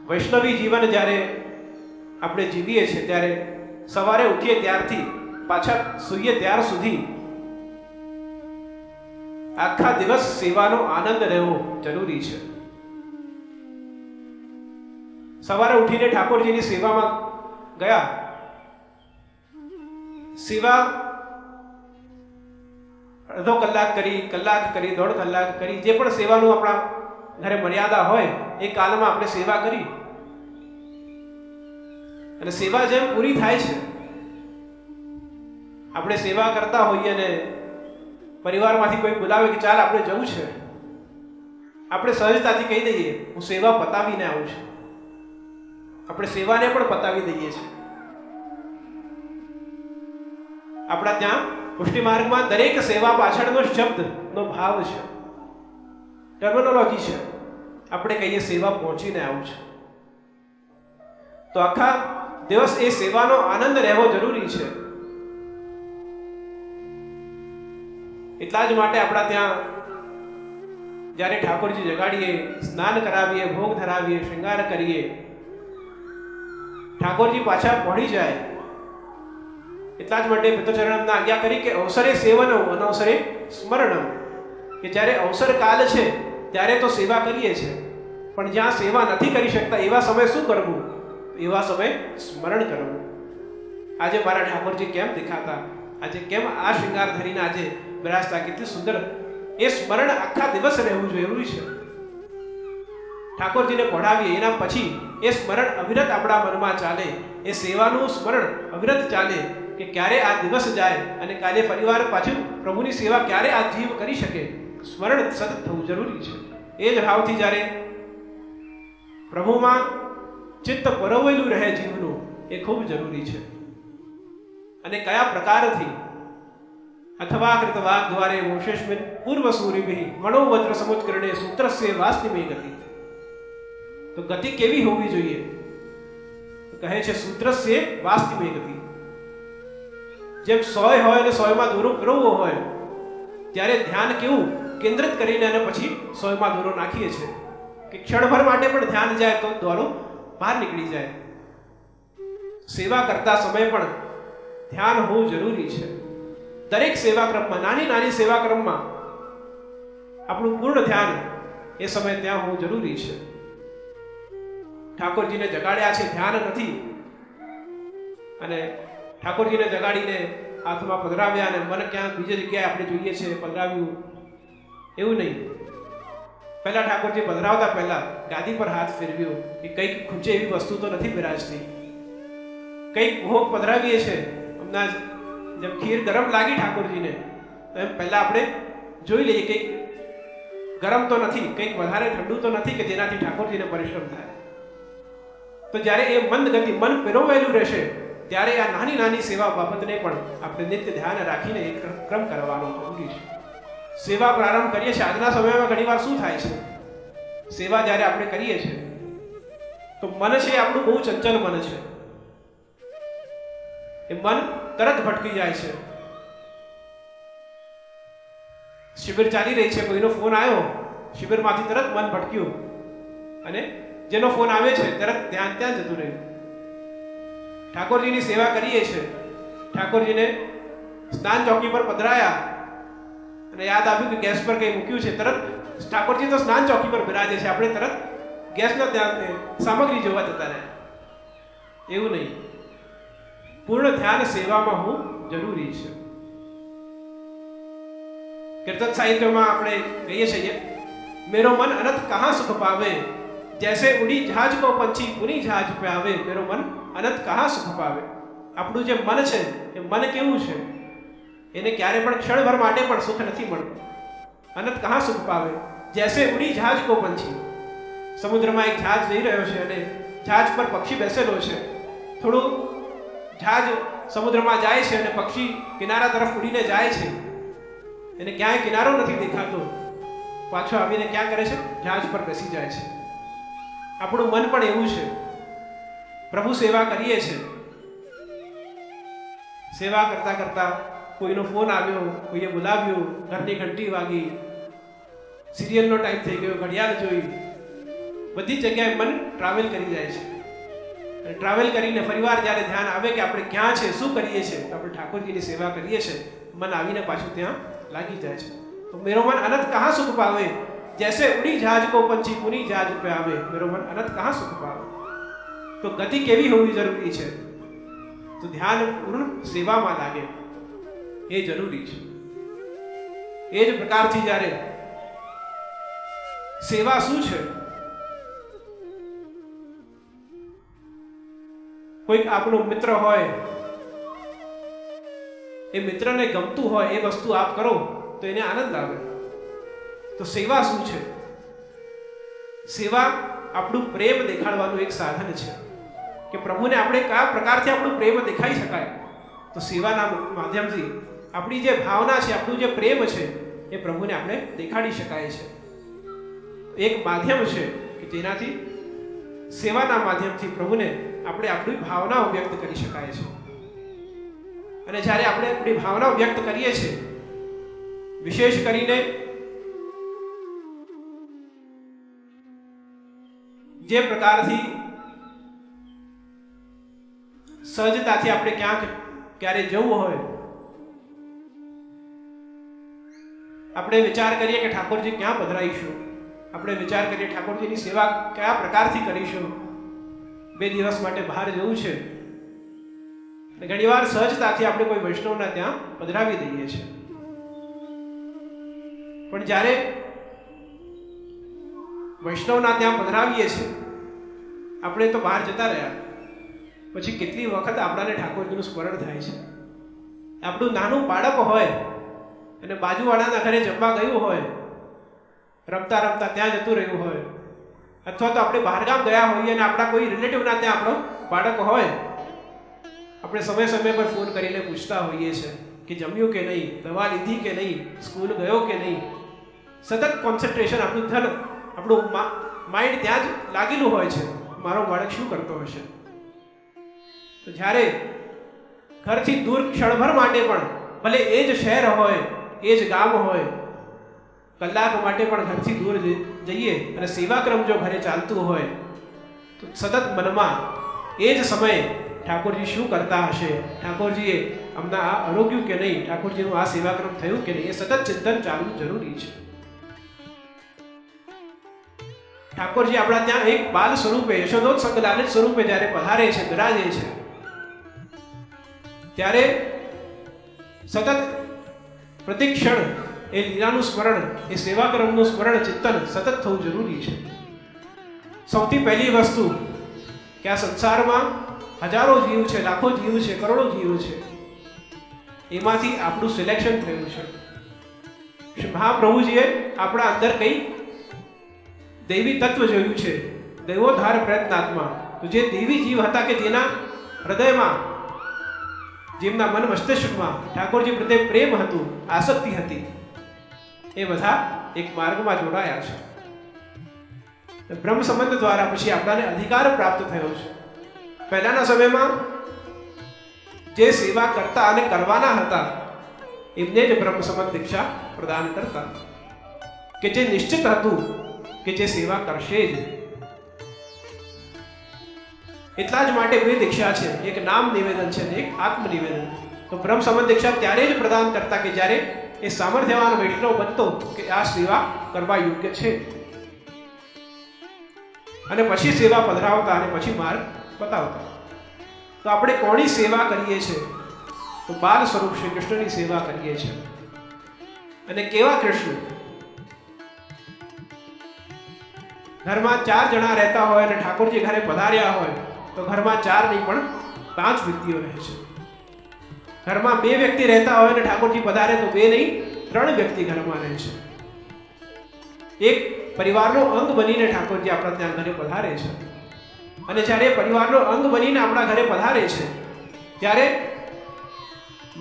વૈષ્ણવી જીવન જ્યારે આપણે જીવીએ છીએ ત્યારે સવારે ઉઠીએ ત્યારથી પાછા સૂઈએ ત્યાર સુધી આખા દિવસ સેવાનો આનંદ લેવો જરૂરી છે. સવારે ઉઠીને ઠાકોરજીની સેવામાં ગયા, સેવા અડધો કલાક કરી, કલાક કરી, દોઢ કલાક કરી, જે પણ સેવાનું આપણા ઘરે મર્યાદા હોય એ કાલમાં આપણે સેવા કરી અને સેવા જેમ પૂરી થાય છે, આપણે સેવા કરતા હોઈએ ને પરિવારમાંથી કોઈ બોલાવે કે ચાલ આપણે જવું છે, આપણે સહજતાથી કહી દઈએ હું સેવા પતાવીને આવું છું. આપણે સેવાને પણ પતાવી દઈએ છીએ. આપણા ત્યાં પુષ્ટિ માર્ગમાં દરેક સેવા પાછળનો શબ્દનો ભાવ છે, ટર્મિનોલોજી છે. આપણે કહીએ સેવા પહોંચીને આવું છે, તો આખા દિવસ એ સેવાનો આનંદ રહેવો જરૂરી છે. એટલા જ માટે આપણા ત્યાં જ્યારે ઠાકોરજી જગાડીએ, સ્નાન કરાવીએ, ભોગ ધરાવીએ, શૃંગાર કરીએ, ઠાકોરજી પાછા પહોંચી જાય. એટલા જ માટે પિતૃચરણના આજ્ઞા કરી કે અવસરે સેવનમ અનવસરે સ્મરણમ, કે જ્યારે અવસર કાલ છે ત્યારે તો સેવા કરીએ છીએ, પણ જ્યાં સેવા નથી કરી શકતા એવા સમય શું કરવું? એવા સમય સ્મરણ કરવું. આજે મારા ઠાકોરજી કેમ દેખાતા, આજે કેમ આ શૃંગાર ધરીને આજે બિરાજતા, કેટલી સુંદર, એ સ્મરણ આખા દિવસ રહેવું જરૂરી છે. ઠાકોરજીને પઢાવીએ એના પછી એ સ્મરણ અવિરત આપણા મનમાં ચાલે, એ સેવાનું સ્મરણ અવિરત ચાલે કે ક્યારે આ દિવસ જાય અને કાલે પરિવાર પાછું પ્રભુની સેવા ક્યારે આ જીવ કરી શકે. સ્મરણ સતત થવું જરૂરી છે. એ જ ભાવથી જ્યારે પ્રભુમાં ચિત્ત પરોવેલું રહે જીવનું, એ ખૂબ જરૂરી છે. અને કયા પ્રકારથી? અથવા કૃતવાગ દ્વારે વંશેસ્મિન પૂર્વ સૂરિભિ મનોવજ્ર સમુત્કરણે સૂત્રસ્ય વાસ્તિમે ગતિ. તો ગતિ કેવી હોવી જોઈએ? કહે છે સૂત્રસ્ય વાસ્તિમે ગતિ. જેમ 100 હોય અને 100માં દોરો ફેરવવો હોય ત્યારે ધ્યાન કેવું કેન્દ્રિત કરીને અને પછી 100માં દોરો નાખીએ છીએ કે ક્ષણભર માટે પણ ધ્યાન જાય તો દોરો બહાર નીકળી જાય. સેવા કરતા સમય પણ ધ્યાન હોવું જરૂરી છે. દરેક સેવાક્રમમાં, નાની નાની સેવાક્રમમાં આપણું પૂર્ણ ધ્યાન એ સમય ત્યાં હોવું જરૂરી છે. ઠાકોરજીને જગાડ્યા છે, ધ્યાન નથી, અને ઠાકોરજીને જગાડીને હાથમાં પધરાવ્યા અને મન ક્યાં બીજી જગ્યાએ આપણે જોઈએ છે પધરાવ્યું, એવું નહીં. પહેલા ઠાકોરજી પધરાવતા પહેલા ગાદી પર હાથ ફેરવ્યો કે કંઈક ખૂંચે એવી વસ્તુ તો નથી બિરાજતી. કંઈક ભોગ પધરાવીએ છે, હમણાં જેમ ખીર ગરમ લાગી ઠાકોરજીને તો એમ પહેલા આપણે જોઈ લઈએ કંઈક ગરમ તો નથી, કંઈક વધારે ઠંડુ તો નથી કે જેનાથી ઠાકોરજીને પરિશ્રમ થાય. તો જ્યારે એ મંદ ગતિ, મન પરોવાયેલું રહેશે ત્યારે આ નાની નાની સેવા બાબતને પણ આપણે નિત્ય ધ્યાન રાખીને એક ક્રમ કરવાનો જરૂરી છે. સેવા પ્રારંભ કરીએ છીએ. આજના સમયમાં ઘણીવાર શું થાય છે, સેવા જ્યારે આપણે કરીએ છીએ તો મન છે આપણું બહુ ચંચલ મન છે. એ મન તરત ભટકી જાય છે. શિબિર ચાલી રહી છે, કોઈનો ફોન આવ્યો, શિબિરમાંથી તરત મન ભટક્યું અને જેનો ફોન આવે છે તરત ધ્યાન ત્યાં જતું રહ્યું. ઠાકોરજીની સેવા કરીએ છીએ, ઠાકોરજીને સ્નાન ચોકી પર પધરાયા અને યાદ આવ્યું કે ગેસ પર કંઈ મૂક્યું છે, તરત ઠાકોરજી તો સ્નાન ચોકી પર બિરાજે છે, આપણે તરત ગેસના ત્યાં સામગ્રી જોવા જતા રહ્યા. એવું નહીં, પૂર્ણ ધ્યાન સેવામાં હોવું જરૂરી છે. કીર્તન સાહિત્યમાં આપણે કહીએ છીએ મેરો મન અનંત કહા સુખ પાવે, જૈસે ઉડી જહાજ કો પંછી પુની જહાજ પે આવે, મેરો મન અનંત કહા સુખ પાવે. આપણું જે મન છે એ મન કેવું છે, એને ક્યારે પણ ક્ષણભર માટે પણ સુખ નથી મળતું. અનંત કહા સુખ પાવે, જૈસે ઉડી જહાજ કો પંછી. સમુદ્રમાં એક જહાજ જઈ રહ્યો છે અને જહાજ પર પક્ષી બેસેલો છે. થોડું જહાજ સમુદ્રમાં જાય છે અને પક્ષી કિનારા તરફ ઉડીને જાય છે, એને ક્યાંય કિનારો નથી દેખાતો, પાછો આવીને ક્યાં કરે છે? જહાજ પર બેસી જાય છે. આપણું મન પણ એવું છે. પ્રભુ સેવા કરીએ છીએ, સેવા કરતા કરતા કોઈનો ફોન આવ્યો, કોઈએ બોલાવ્યું, ઘરની ઘંટી વાગી, સિરિયલનો ટાઈમ થઈ ગયો, ઘડિયાળ જોઈ, બધી જગ્યાએ મન ટ્રાવેલ કરી જાય છે. ટ્રાવેલ કરીને ફરીવાર જ્યારે ધ્યાન આવે કે આપણે ક્યાં છે, શું કરીએ છીએ, તો આપણે ઠાકોરજીની સેવા કરીએ છીએ, મન આવીને પાછું ત્યાં લાગી જાય છે. તો મેરો મન અનંત કહાં સુખ પાવે, જૈસે ઉડી જહાજ કો પંછી પુની જહાજ पे આવે, મેરો મન અનંત કહાં સુખ પાવે. તો ગતિ કેવી હોવી જરૂરી છે? તો ધ્યાન પૂર્ણ સેવામાં લાગે એ જરૂરી છે. એ જ પ્રકારથી જ્યારે સેવા શું છે, કોઈક આપણો મિત્ર હોય, એ મિત્રને ગમતું હોય એ વસ્તુ આપ કરો તો એને આનંદ આવે. તો સેવા શું છે? સેવા આપણું પ્રેમ દેખાડવાનું એક સાધન છે કે પ્રભુને આપણે કયા પ્રકારથી આપણું પ્રેમ દેખાઈ શકાય. તો સેવાના માધ્યમથી આપણી જે ભાવના છે, આપણું જે પ્રેમ છે, એ પ્રભુને આપણે દેખાડી શકાય છે. એક માધ્યમ છે કે જેનાથી સેવાના માધ્યમથી પ્રભુને આપણે આપણી ભાવનાઓ વ્યક્ત કરી શકાય છે. અને જ્યારે આપણે આપણી ભાવનાઓ વ્યક્ત કરીએ છીએ, વિશેષ કરીને જે પ્રકારથી સહજતાથી આપણે ક્યાંક ક્યારે જવું હોય, આપણે વિચાર કરીએ કે ઠાકોરજી ક્યાં પધરાઈશું, આપણે વિચાર કરીએ ઠાકોરજીની સેવા કયા પ્રકારથી કરીશું, 2 દિવસ માટે બહાર જવું છે, ઘણીવાર સહજતાથી આપણે કોઈ વૈષ્ણવના ત્યાં પધરાવી દઈએ છીએ. પણ જ્યારે વૈષ્ણવના ત્યાં પધરાવીએ છીએ, આપણે તો બહાર જતા રહ્યા પછી કેટલી વખત આપણાને ઠાકોરજીનું સ્મરણ થાય છે. આપણું નાનું બાળક હોય અને બાજુવાળાના ઘરે જમવા ગયું હોય, રમતા રમતા ત્યાં જતું રહ્યું હોય, અથવા તો આપણે બહારગામ ગયા હોઈએ અને આપણા કોઈ રિલેટિવના ત્યાં આપણો બાળક હોય, આપણે સમય સમય પર ફોન કરીને પૂછતા હોઈએ છીએ કે જમ્યું કે નહીં, દવા લીધી કે નહીં, સ્કૂલ ગયો કે નહીં. સતત કોન્સન્ટ્રેશન, આપણું ધન, આપણું માઇન્ડ ત્યાં જ લાગેલું હોય છે, મારો બાળક શું કરતો હશે. તો જ્યારે ઘરથી દૂર ક્ષણભર માટે પણ, ભલે એ જ શહેર હોય, એ જ ગામ હોય, કલાક માટે પણ ઘરથી દૂર જઈએ અને સેવાક્રમ જો ઘરે ચાલતું હોય તો સતત મનમાં એ જ સમયે ઠાકોરજી શું કરતા હશે, ઠાકોરજીએ અમને આ આરોગ્યું કે નહીં, ઠાકોરજીનું આ સેવાક્રમ થયું કે નહીં, એ સતત ચિંતન ચાલવું જરૂરી છે. ઠાકોરજી આપણા ત્યાં એક બાલ સ્વરૂપે, યશોદોત્સંગ લાલિત સ્વરૂપે જ્યારે પધારે છે, બિરાજે છે, ત્યારે સતત પ્રતિક્ષણ એ લીલાનું સ્મરણ, એ સેવાક્રમનું સ્મરણ, ચિંતન સતત થવું જરૂરી છે. સૌથી પહેલી વસ્તુ કે આ સંસારમાં હજારો જીવ છે, લાખો જીવ છે, કરોડો જીવ છે, એમાંથી આપણું સિલેક્શન થયું છે. શ્રી મહાપ્રભુજીએ આપણા અંદર કઈ દૈવી તત્વ જોયું છે, દૈવોદ્ધાર પ્રયત્નાત્મા. તો જે દેવી જીવ હતા કે જેના હૃદયમાં, જેમના મન મસ્તિષ્કમાં ઠાકોરજી પ્રત્યે પ્રેમ હતું, આસક્તિ હતી, એ બધા એક માર્ગમાં જોડાયા છે. બ્રહ્મ સંબંધ દ્વારા પછી આપણાને અધિકાર પ્રાપ્ત થયો છે. પહેલાના સમયમાં જે સેવા કરતા અને કરવાના હતા એમને જ બ્રહ્મ સંબંધ દીક્ષા પ્રદાન કરતા, કે જે નિશ્ચિત હતું કે જે સેવા કરશે જ. એટલા જ માટે 2 દીક્ષા છે, એક નામ નિવેદન છે અને એક આત્મ નિવેદન. તો બ્રહ્મ સંબંધ દીક્ષા ત્યારે જ પ્રદાન કરતા કે જ્યારે એ સામર્થ્યવાન વૈષ્ણવ બનતો કે આ સેવા કરવા યોગ્ય છે, અને પછી સેવા પધરાવતા અને પછી માર્ગ બતાવતા. તો આપણે કોની સેવા કરીએ છીએ? તો બાલ સ્વરૂપ શ્રી કૃષ્ણની સેવા કરીએ છીએ. અને કેવા કૃષ્ણ? ઘરમાં 4 જણા રહેતા હોય અને ઠાકોરજી ઘરે પધાર્યા હોય તો ઘરમાં 4 નહીં પણ 5 વ્યક્તિઓ રહે છે. ઘરમાં 2 વ્યક્તિ રહેતા હોય અને ઠાકોરજી પધારે તો 2 નહીં 3 વ્યક્તિ ઘરમાં રહે છે. એક પરિવારનો અંગ બનીને ઠાકોરજી આપણા ત્યાં ઘરે પધારે છે. અને જ્યારે પરિવારનો અંગ બનીને આપણા ઘરે પધારે છે ત્યારે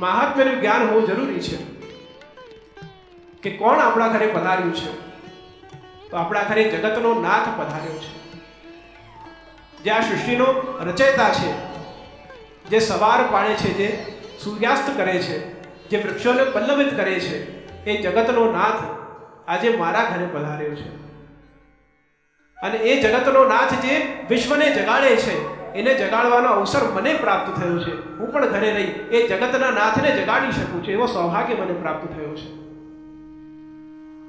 મહાત્મ્યનું જ્ઞાન હોવું જરૂરી છે કે કોણ આપણા ઘરે પધાર્યું છે. તો આપણા ઘરે જગતનો નાથ પધાર્યો છે, જે આ સૃષ્ટિનો રચયિતા છે, જે સવાર પાડે છે, જે સૂર્યાસ્ત કરે છે, જે વૃક્ષોને પલ્લવિત કરે છે, એ જગતનો નાથ આજે મારા ઘરે પધાર્યો છે. અને એ જગતનો નાથ જે વિશ્વને જગાડે છે એને જગાડવાનો અવસર મને પ્રાપ્ત થયો છે. હું પણ ઘરે રહી એ જગતના નાથને જગાડી શકું છું, એવો સૌભાગ્ય મને પ્રાપ્ત થયો છે.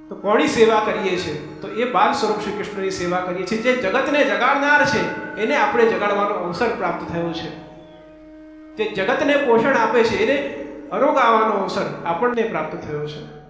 તો કોની સેવા કરીએ છીએ? તો એ બાલ સ્વરૂપ શ્રી કૃષ્ણની સેવા કરીએ છીએ. જે જગતને જગાડનાર છે એને આપણે જગાડવાનો અવસર પ્રાપ્ત થયો છે. જે જગતને પોષણ આપે છે એને અરોગાવાનો અવસર આપણને પ્રાપ્ત થયો છે.